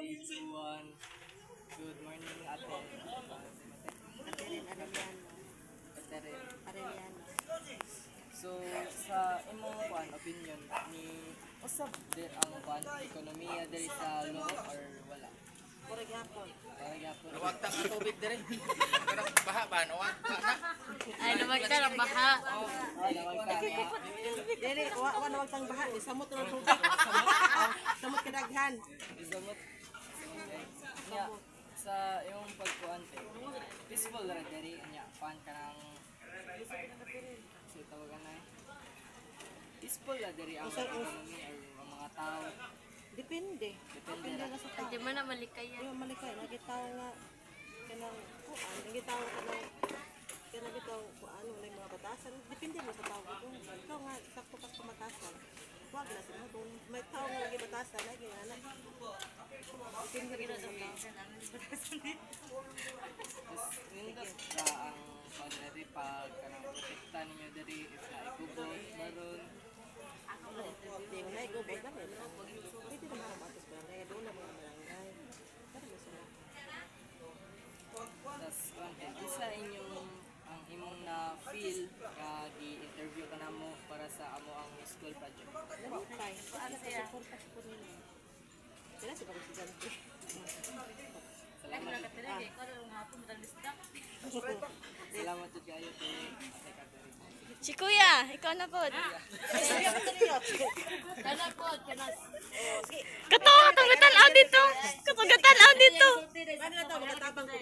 Suwan. Good morning, ate. Catherine Arellano. Ate rin. Arellano. So, sa imong kuan opinion ni usab di ang kuan ekonomiya diri sa law or wala? Puro gapon. Gyapon. Huwag tang tubig dire. Karang baha ba no? Ay, lumag ka ng baha. Nawag ka na. Dili, wag tang baha, samot na tubig. Samot kadaghan. Isamot. Nya sa imong pagkuan peaceful ra diri nya kuan ka nang si tawagan na peaceful ra diri ang ekonomiya or ang mga tao. Depende. Depende Depende ra. na sa tao. Hindi mo na malikayan. Yung malikay, nagitaw nga kanang kuan, nagitaw kanang nagitaw kuan wala yung mga batasan. Depende mo sa tao ko. Ikaw nga sakto ka sa batasan. Wag na sila kung may tao nga lagi batasan lagi ana. Depende rin sa tao. Tapos nindot ra ang kuan diri pag kanang protekta ninyo diri if naikubot baron. Hindi mo na igubot na rin. Pwede naman ang matos barangay. Doon na mga barangay. Pero mo sila. Tapos kuan isa inyong ang imong na feel nga gi-interview ka namo para sa amo ang school project. Nalipay. Ano sa suporta ko nila. Sila si Bagong Sigante. Salamat. Salamat jud kayo kay Ate Catherine. Si Kuya, ikaw na po. Kana po, kana. Katong katong dito. Katong dito. Ano na to, magatabang ko.